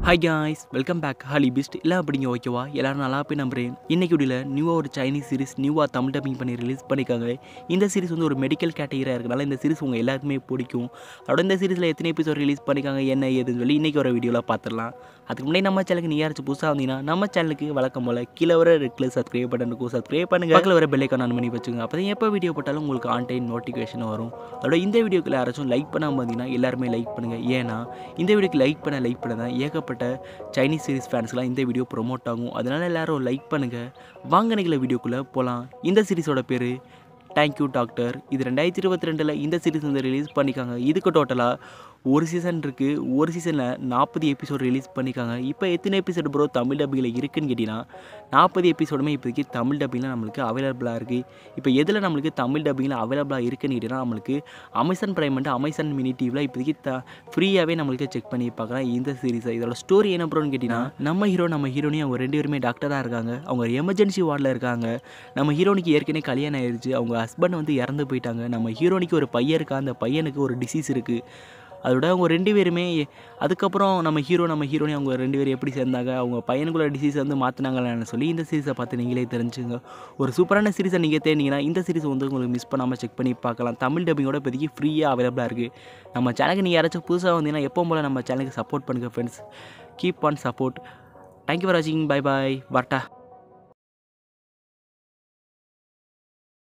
Hi guys, welcome back ஹாலி பெஸ்ட். எல்லாம் அப்படிங்க ஓகேவா? எல்லாரும் நல்லா போய் நம்புறேன். இன்னைக்கு வீடியோவில் நியூவாக ஒரு சைனீஸ் சீரிஸ் நியூவாக தமிழ் டப்பிங் பண்ணி ரிலீஸ் பண்ணியிருக்காங்க. இந்த சீரிஸ் வந்து ஒரு மெடிக்கல் கேட்டகரியாக இருக்கனால இந்த சீரிஸ் உங்கள் எல்லாருக்குமே பிடிக்கும். அதோட இந்த சீரிஸில் எத்தனை எபிசோட் ரிலீஸ் பண்ணியிருக்காங்க என்ன ஏதுன்னு சொல்லி இன்றைக்கி ஒரு வீடியோவில் பார்த்துடலாம். அதுக்கு முன்னாடி நம்ம சேனலுக்கு நீ யாராச்சும் புதுசாக வந்தீங்கன்னா நம்ம சேனலுக்கு வழக்கம் போல் கீழே வர ரெட்டில் சப்ஸ்கிரைப் பட்டனுக்கும் சப்ஸ்கிரைப் பண்ணுங்கள். பக்கத்தில் வர பெல்லைக்கான ஆன் பண்ணி வச்சுங்க. அப்போ தான் எப்போ வீடியோ போட்டாலும் உங்களுக்கு ஆன் டைம் நோட்டிஃபிகேஷன் வரும். அதோட இந்த வீடியோக்குள்ள யாராச்சும் லைக் பண்ணாமல் வந்தீங்கன்னா எல்லாருமே லைக் பண்ணுங்கள். ஏன்னா இந்த வீடியோக்கு லைக் பண்ண தான் ஏகப்பட்ட சைனீஸ் சீரிஸ் ஃபேன்ஸ்லாம் இந்த வீடியோ ப்ரொமோட் ஆகும். அதனால் எல்லாரும் லைக் பண்ணுங்கள். வாங்க நிகழ வீடியோக்குள்ளே போகலாம். இந்த சீரிஸோட பேர் தேங்க்யூ டாக்டர். இது 2022 இந்த சீரிஸ் வந்து ரிலீஸ் பண்ணிக்காங்க. இதுக்கு டோட்டலாக ஒரு சீசன் இருக்குது. ஒரு சீசனில் 40 எபிசோட் ரிலீஸ் பண்ணிக்காங்க. இப்போ எத்தனை எபிசோடு ப்ரோ தமிழ் டப்பிங்கில் இருக்குதுன்னு கேட்டிங்கன்னா 40 எபிசோடுமே இப்போதைக்கு தமிழ் டப்பிங்கில் நம்மளுக்கு அவைலபிளாக இருக்குது. இப்போ எதில் நம்மளுக்கு தமிழ் டப்பிங்கில் அவைலபிளாக இருக்குதுன்னு கேட்டிங்கன்னா நம்மளுக்கு Amazon prime and Amazon mini டிவியில் இப்போதைக்கு ஃப்ரீயாகவே நம்மளுக்கு செக் பண்ணி பார்க்கலாம் இந்த சீரிஸை. இதோட ஸ்டோரி என்ன ப்ரோன்னு கேட்டிங்கன்னா நம்ம ஹீரோனி அவங்க 2 பேருமே டாக்டராக இருக்காங்க. அவங்க எமர்ஜென்சி வார்டில் இருக்காங்க. நம்ம ஹீரோனிக்கு ஏற்கனவே கல்யாணம் ஆயிடுச்சு. அவங்க ஹஸ்பண்ட் வந்து இறந்து போயிட்டாங்க. நம்ம ஹீரோனிக்கு ஒரு பையன் இருக்கா. அந்த பையனுக்கு ஒரு டிசீஸ் இருக்குது. அதோட அவங்க 2 பேருமே அதுக்கப்புறம் நம்ம ஹீரோனி அவங்க 2 பேரும் எப்படி சேர்ந்தாங்க, அவங்க பையனுக்குள்ள டிசீஸ் வந்து மாற்றினாங்களான்னு சொல்லி இந்த சீரிஸை பார்த்து நீங்களே தெரிஞ்சுங்க. ஒரு சூப்பரான சீரிஸை நீங்கள் தேடினீங்கன்னா இந்த சீரிஸ் வந்து உங்களுக்கு மிஸ் பண்ணாமல் செக் பண்ணி பார்க்கலாம். தமிழ் டப்பிங்கோட இப்போதைக்கு ஃப்ரீயாக அவைலபிளாக இருக்குது. நம்ம சேனலுக்கு நீங்கள் யாராச்சும் புதுசாக வந்தீங்கன்னா எப்போ போல் நம்ம சேனலுக்கு சப்போர்ட் பண்ணுங்கள் friends. Keep on support. Thank you for வாட்சிங். Bye bye. வரட்டா.